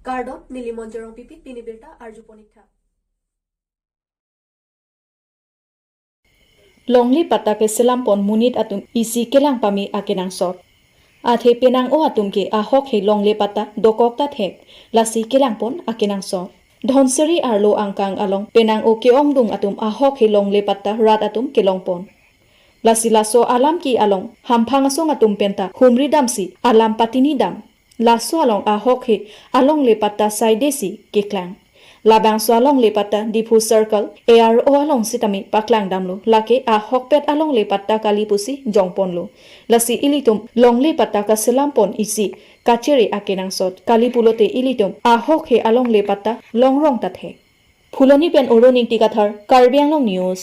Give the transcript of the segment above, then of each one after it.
Gardon, Nilimonjerong Pipit, Pinibirta, Arju Ponikha. Longli patake selampon munit atum isi kelang pami akenang sot. Athe penang o atum ke ahok he longli pata dokok tat hek lasi kelang pon akenang sot. Dhonseri arlo angkang along penang o keong dung atum ahok he longli pata rat atum kelong pon. Lasi laso alam ki along hampang asong atum penta humri damsi alam patini dam. Laso along ahok he along le pata saidesi keklang. Labang swalong lepata dipu circle ARO along sitami paklang damlo lake a hokpet along lepata kalipusi jongponlo lasi ilitum long lepata ka selampon isi kacheri akenang sot kalipulote ilitum a hok he along lepata longrong tathe ফুলনি PAN অৰুণিং টিকাথাৰ Karbi Anglong news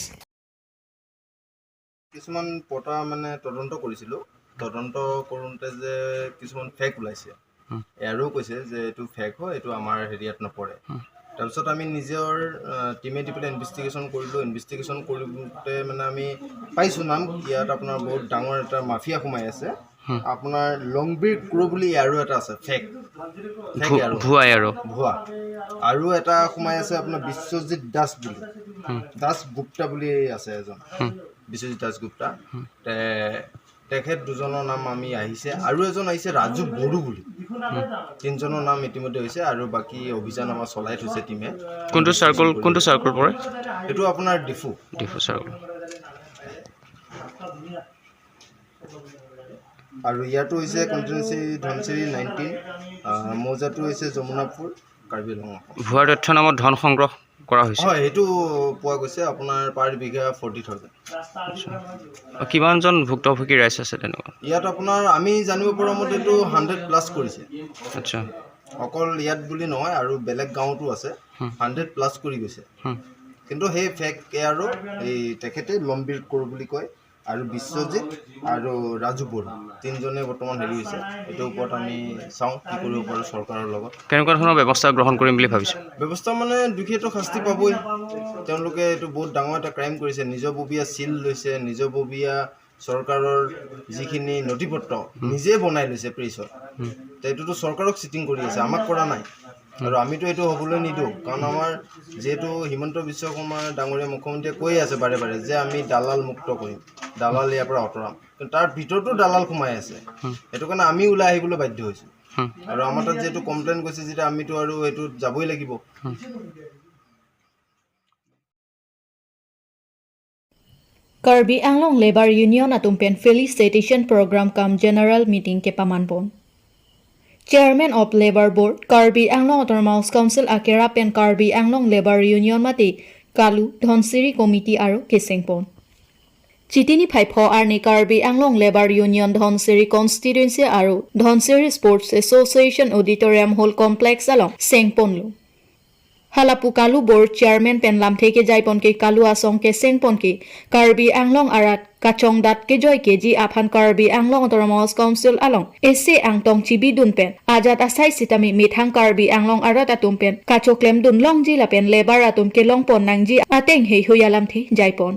কিছুমান পটা মানে তদন্ত কৰিছিলোঁ তদন্ত কৰোঁতে যে কিছুমান ফেক ওলাইছে এয়াৰো কৈছে যে এইটো ফেক হয় এইটো আমাৰ হেৰিয়াত নপৰে তাৰপিছত আমি নিজৰ টিমে দি পেলাই ইনভেষ্টিগেশ্যন কৰিলোঁ ইনভেষ্টিগেশ্যন কৰোঁতে মানে আমি পাইছোঁ নাম ইয়াত আপোনাৰ বহুত ডাঙৰ এটা মাফিয়া সোমাই আছে আপোনাৰ লংবীৰ ক্ৰু বুলি এয়াৰো এটা আছে ফেক ফেক এয়াৰো ভুৱা আৰু এটা সোমাই আছে আপোনাৰ বিশ্বজিৎ দাস বুলি দাস গুপ্তা বুলি আছে এজন বিশ্বজিৎ দাসগুপ্তা তেখেত দুজনৰ নাম আমি আহিছে আৰু এজন আহিছে ৰাজু বড়ো বুলি তিনিজনৰ নাম ইতিমধ্যে হৈছে আৰু বাকী অভিযান আমাৰ চলাই থৈছে টিমে কোনটো চাৰ্কল পৰে এইটো আপোনাৰ ডিফু চাৰ্কল আৰু ইয়াতো হৈছে কণ্টিনিউচি ধনচিৰি 19 মৌজাটো হৈছে যমুনাপুৰ কাৰ্বি আংলং ভুৱা তথ্য নামত ধন সংগ্ৰহ কৰা হৈছে হয় সেইটো পোৱা গৈছে আপোনাৰ পাৰ বিঘা 40,000 কিমানজন ভুক্তভোগী ৰাইজ আছে তেনেকুৱা ইয়াত আপোনাৰ আমি জানিব পৰা মতে এইটো 100+ কৰিছে আচ্ছা অকল ইয়াত বুলি নহয় আৰু বেলেগ গাঁৱতো আছে 100+ কৰি গৈছে কিন্তু সেই ফেক আৰু এই তেখেতে লম্বীৰ কোৰ বুলি কয় আৰু বিশ্বজিৎ আৰু ৰাজু বড়ো তিনিজনে বৰ্তমান হেৰি হৈছে এইটোৰ ওপৰত আমি চাওঁ কি কৰিব পাৰোঁ চৰকাৰৰ লগত কেনেকুৱা ধৰণৰ ব্যৱস্থা গ্ৰহণ কৰিম বুলি ভাবিছে ব্যৱস্থা মানে দুখীয়াটো শাস্তি পাবই তেওঁলোকে এইটো বহুত ডাঙৰ এটা ক্ৰাইম কৰিছে নিজববীয়া চিল লৈছে নিজববীয়া চৰকাৰৰ যিখিনি নথিপত্ৰ নিজে বনাই লৈছে প্ৰেছত এইটোতো চৰকাৰক চিটিং কৰি আছে আমাক কৰা নাই আৰু আমিতো এইটো হ'বলৈ নিদিওঁ কাৰণ আমাৰ যিহেতু হিমন্ত বিশ্ব শৰ্মা ডাঙৰীয়া মুখ্যমন্ত্ৰীয়ে কৈ আছে বাৰে বাৰে যে আমি দালাল মুক্ত কৰিম দালাল ইয়াৰ পৰা আঁতৰাম কিন্তু তাৰ ভিতৰতো দালাল সোমাই আছে সেইটো কাৰণে আমি ওলাই আহিবলৈ বাধ্য হৈছোঁ আৰু আমাৰ তাত যিহেতু কমপ্লেইন গৈছে যেতিয়া আমিতো আৰু এইটো যাবই লাগিব কাৰ্বি আংলং লেবাৰ ইউনিয়ন আতুমপেন felicitation programme cum general meeting কেপামানপন chairman of labour board Karbi Anglong autonomous council আকেৰা পেন কাৰ্বি আংলং লেবাৰ ইউনিয়ন মাতি কালু ধনচিৰি কমিটি আৰু কেচেংপন চিটিনি ফাইভ আৰ্নি Karbi Anglong labour union Dhansiri constituency আৰু Dhansiri sports association auditorium hall complex আলং চেংপনলু হালাপু কালু বোর্ড চেয়ারম্যান পেনলাম থেকে যাইপনকে কালু আসং কে সেংপনকে কার্বি আংলং আরাত কাচং দাত কে জয় কে জি আফান কার্বি আংলং অট'নমাস কাউন্সিল আলং এসে আংটং চিবি দুন পেন আজাদ আসাই সিতামি মিথাং কার্বি আংলং আরাত আতুম পেন কাচোক্লেম দুন লং জি লাপেন লেবার আতুম কে লং পন নাং জি আতেং হেই হুয়ালাম থে যাইপন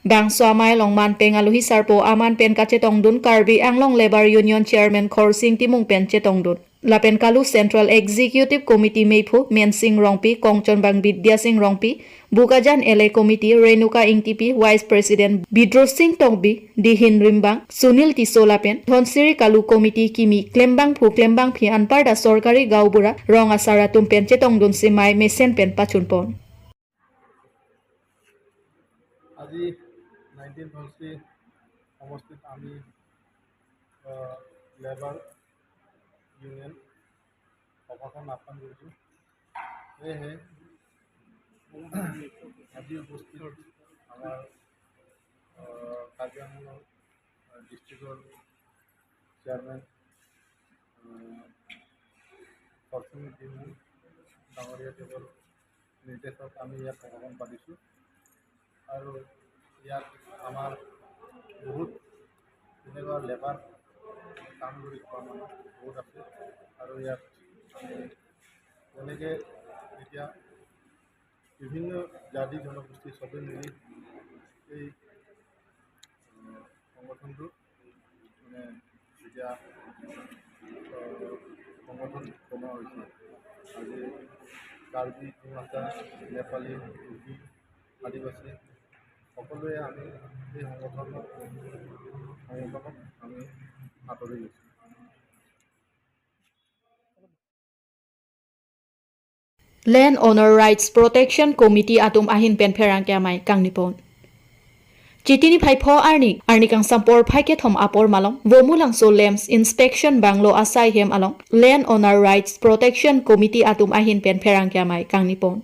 Bangso amay long man peng aluhi sarpo aman pen kache tongdun Karbi Anglong Labor Union Chairman Khorsing Timung pen che tongdun. Lapen kalu Central Executive Committee Meipu Men Sing Rongpi Kongchon Bang Bidya Sing Rongpi Bukajan LA Committee Renuka Ingtipi Vice President Bidro Singh Tongbi Dihin Rimbang Sunil Tiso Lapen Dhonsiri Kalu Committee Kimi Klembang Phu Klembang Phi Anparda Sorkari Gaubura Rong Asara Tum pen che tongdun Simai Mesen pen pachunpon. আজি 19 ধনচিৰি সমষ্টিত আমি labour union সভাখন আহ্বান কৰিছোঁ সেয়েহে আজি উপস্থিত আমাৰ কাৰ্বি আংলং ডিষ্ট্ৰিক্টৰ চেয়াৰমেন খৰচিং টিমু ডাঙৰীয়া দেৱৰ নিৰ্দেশত আমি ইয়াত সভাখন পাতিছোঁ আৰু ইয়াত আমাৰ বহুত তেনেকুৱা লেবাৰ কাম কৰি খোৱা মানুহ বহুত আছে আৰু ইয়াত আমি তেনেকৈ এতিয়া বিভিন্ন জাতি জনগোষ্ঠী চবেই মিলি এই সংগঠনটো মানে এতিয়া সংগঠন বনোৱা হৈছে আজি কাৰ্বি ডিমাচা নেপালী কুকি আদিবাসী সকলোৱে আমি এই সংগঠনত আমি আঁতৰি গৈছোঁ। Land Owner Rights Protection Committee atum ahin pen pherang ke amai kangnipon Chitini phaipho arni kang sampor phaike thom apor malong vomulang so lems inspection banglo asai hem along Land Owner Rights Protection Committee atum ahin pen pherang ke amai kangnipon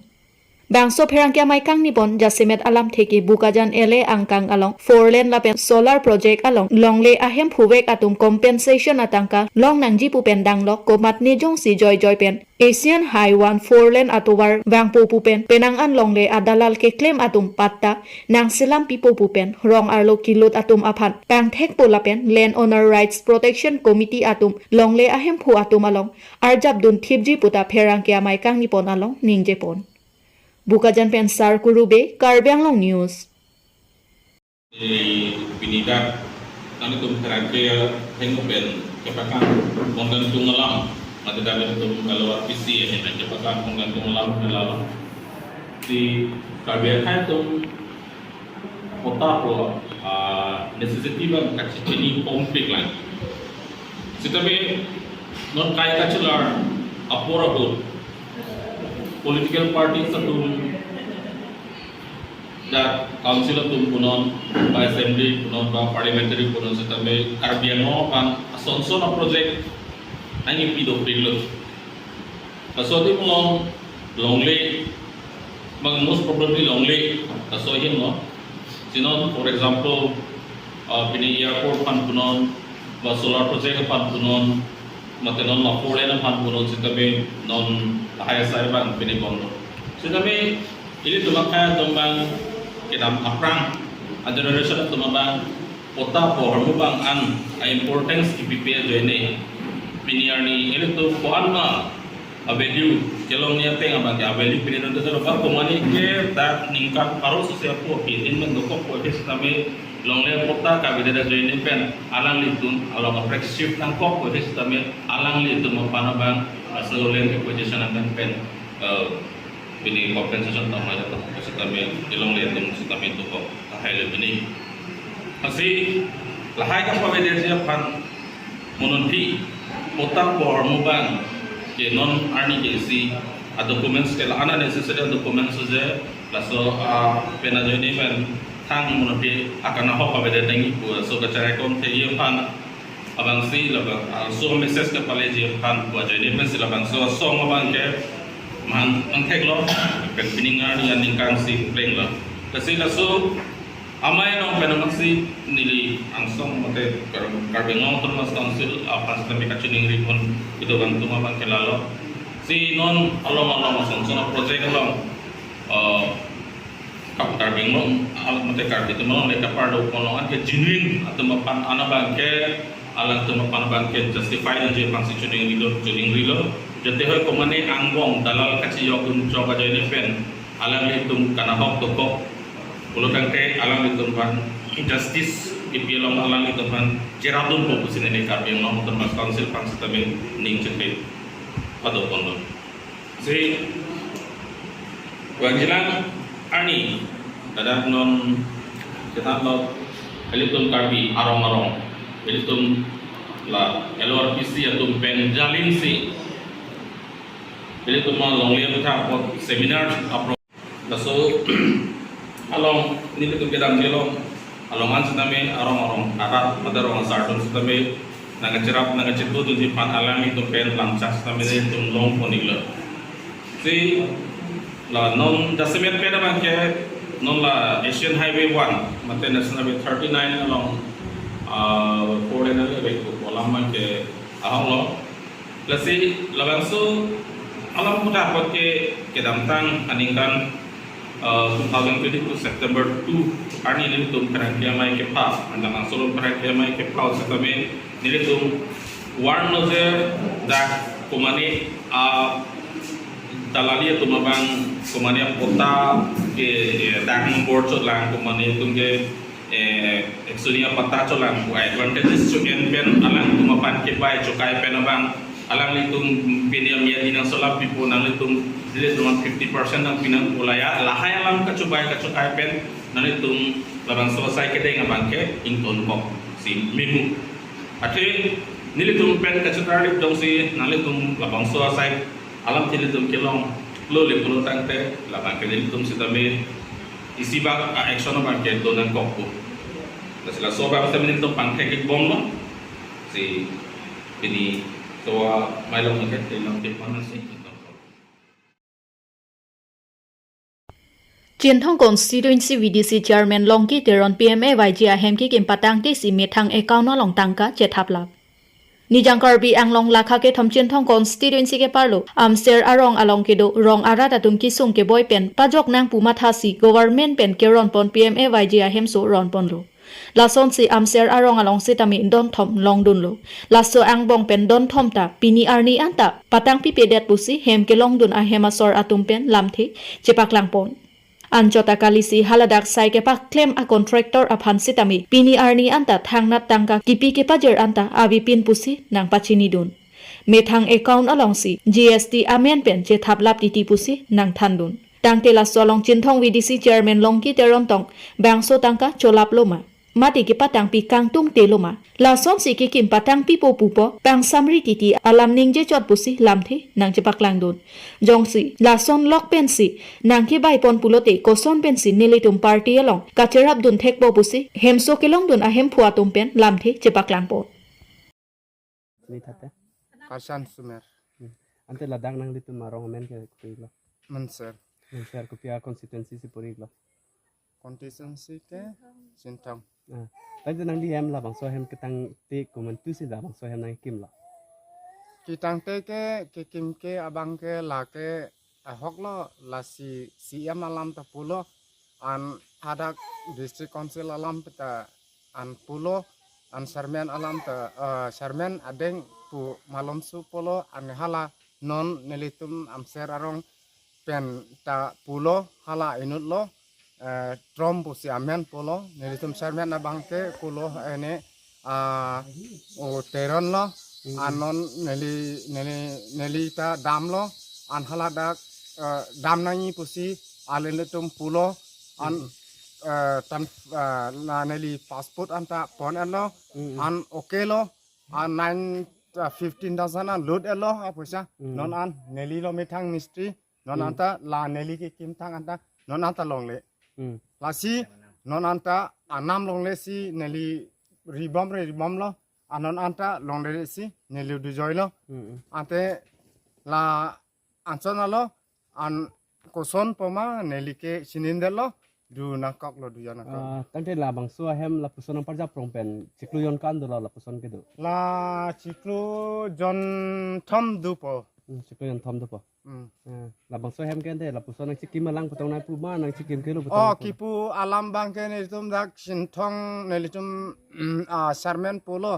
Bangso pherang ke amai kangnipon jasimet alam theki bukajan ele angkang along four lane lapen solar project along longle ahem phuwek atum compensation atangka long nangji pu pen danglok komat ne jong si joy pen Asian Highway 4 lane atobar wangpo pupen penang an longle adalal ke claim atum patta nang silam pipo pupen rong arlo kilot atum aphan pang thek polapen Land Owner Rights Protection Committee atum longle ahem phu atum along arjab dun thipji puta pherang ke amai kangnipon along ningje pon Bukajan pen sar kurube Karbi Anglong News Pinidad kami tum terangke hengopen kepakan menggantung alam ada dalam tum kalau visi yang kepakan menggantung alam dalam di Karbi tum kota pro necessity bang kacik ini konflik lain. Setapi non kaya kacilar apora pun political parties atum that council atum punon by assembly punon ba parliamentary punon setabe Karbiano pan asonson a project ani pido piglo asodi mulong longle most probably longle asohim no sinon for example pini airport pan punon ba solar project pan punon matenon na foreign pan punon setabe non haya sai bang pini bondo setabe ini tumakaya tumbang kedam aprang generation tumabang kota pohon bang an importance IPP joine piniarni ini tu pohon ma value kelong niya teng abang ya value piniron tu ba komani ke dat ningkat harus siap po pinin mendokok po ke setabe longle kota kabida joine pen alang litun along apprenticeship nang kok po ke setabe alang litun mapanabang asolen position akan pen ini compensation tama jatuh kami ilong lihat yang kami itu kok highlight ini masih lahai kan pabeda siapan menunti kota Bormubang ke non arni kesi ada dokumen setelah anak necessary dokumen saja laso pena joini pen tang menunti akan apa pabeda tinggi so kecara kon tegipan abang si labang so message ke pale jipan buat joini pen silabang so abang ke man tek lo pen piningan yang ningkang si pleng lo kasi laso amai no penang si nili angsong mate Karbengong termas council apan sistem kacining ripon itu bantu mabang kelalo si non along sonsona project along kap Karbengong mate Karbi itu malang leka pardo kolongan ke genuine atau mapan ana bangke alang tu mapan bangke justify dan je pangsi cuning rilo jate hoy komane anggong dalal kaciyo kun coba joine pen alang litum kana hok tokok ulo tangke alang litum pan justice ipielong alang litum pan jeratun po pusin ini Karbengong termas council pan sistem ning cepe pada kondo si wajilan ani ada non kita lo litum Karbi arong litum la LRPC atum pen jalin si Jadi cuma longlian kita buat seminar apro. Lalu along ini tu kita ambil alongan sedame arong arat pada orang sarton sedame naga cerap tu di pan alang itu pen lancas sedame itu long ponigla. Si la non dasmet pen apa ke non la Asian Highway 1 mate national highway 39 along foreign highway ko lama ke ahong lo. Lasi labangso alam muda pakai kedamtang aningkan 2022 September 2 hari ini tuh perangkia mai kepa andang solo perangkia mai kepa setame ini tuh warno je dak kumani dalali tuh mabang kumani kota ke dak board lang kumani tuh ke eksunia pata colang advantages cuken pen alang tuh mapan kepa cukai pen abang alang litung pinamia dinang solar pipo nang litung dili cuma 50% ng pinang ulaya lahay alam kacubay pen nang litung labang selesai kedai ngabangke ington kok si minu ate nilitung pen kacutari dong si nang litung labang selesai alam tilitung kilong lo lipulo tante labang kedai litung si tami isi bak action bangke donan kokku sila soba basta minitong pangkekik bom lo si ini toa mailong agad ilang tipanan si Chientong constituency VDC chairman Longki Teron PMA YG Ahemki Kim Patang Ti Si Methang account no long tangka Chethaplap Nijang Karbi Anglong Lakha ke thom Chientong constituency ke parlo amser arong along ke do rong ara tatum kisung ke boy pen pajok nang pumathasi government pen ke ron pon PMA YG Ahem so ron pon lo Lason si amser arong along si tami don thom long dun lo laso ang bong pen don thom ta pini arni anta patang pi pedet pusi hem ke long dun ahemasor atum pen lamthi chepak lang pon Anjota kalisi haladak sai ke pak claim a contractor aphan sitami pini arni anta thangnat tangka kipi ke pajer anta abi pin pusi nang pachini dun methang account along si GST amen pen che thaplap titi pusi nang thandun tangtela solong Chientong VDC chairman Longki Teron tong bangso tangka cholap loma mati ki patang pi kangtung teloma lason si ki kim patang pi pupo pang samri titi alam ningje chot pusi lamthi nang cepak langdun jongsi lason lok pensi nang ki bai pon pulote koson pensi nilitum party along kacherap dun thekbo pusi hemso kelong dun ahem phua tumpen lamthi cepak langpo ni thate Karsan Sumer ante ladang nang ditu marong men ke kuilo Menser share ko pia constituency si purilo constituency ke Sintang Tadi nang di hem la bang so hem ketang te kuman tu si la bang so hem nang kim la. kitang te ke kim ke abang ke la ke hok lo la si em alam ta pulo an hadak district council alam ta an pulo an sarmen alam ta sarmen adeng pu malom su pulo an hala non nelitum amser arong pen ta pulo hala inut lo Trump pusi amen polo nelitum sarmen na bangke pulo ene o teron lo anon neli ta dam lo an haladak dam nangi pusi aleletum pulo an tan na neli passport anta pon elo an okay lo an 15,000 an load elo apusa non an neli lo metang ministry non anta la neli ke kim tang anta non anta long le lasi non anta anam long le si neli ribom lo anon anta long le si neli du joy lo ante la ansona lo an koson poma neli ke sininde lo du nakok lo du yana ko Tante la bang so hem la puson ang parja prong pen cikluyon kan do la puson ke do. la ciklu jon thom du po Cikluyon thom do po. La bang so hem ke ante la puson ang cikim malang putong na pu ma nang cikim ke lo putong. oh kipu alam bang ke nelitum dak sintong nelitum sarmen polo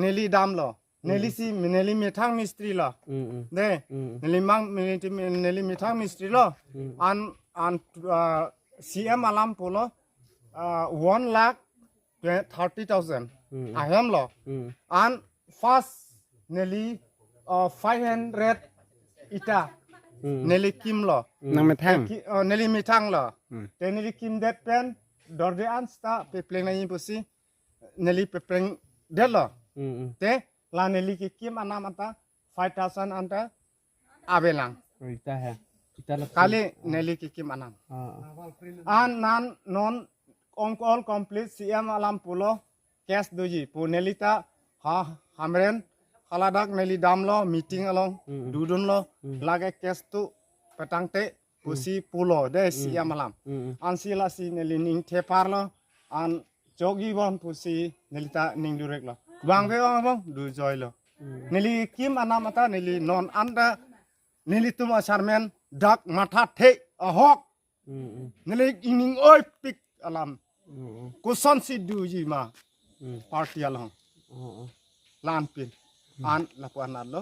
neli dam lo neli si neli metang mistri lo de neli metang mistri lo an CM alam polo 1,30,000 ahem lo an fast neli 500 ita neli kim lo Nang metang. neli metang lo te neli kim det pen dorde an sta pe pleng na yin pusi neli pe pleng det lo te la neli ki kim anam anta 5,000 anta abelang Ita ha. Ita la kali neli ki kim anam an nan non on call complete CM alam pulo cash doji pu nelita ha hamren haladak neli dam lo meeting along dudun lo lage cash tu petang te pusi pulo de CM alam an sila si neli ning tepar lo an jogi bon pusi nelita ning durek lo bang be bang du joy lo neli kim anam ata neli non anda neli tuma sarmen dak matha the ahok neli ining oi pik alam kuson si du ji ma party along lan pin an lapuan lo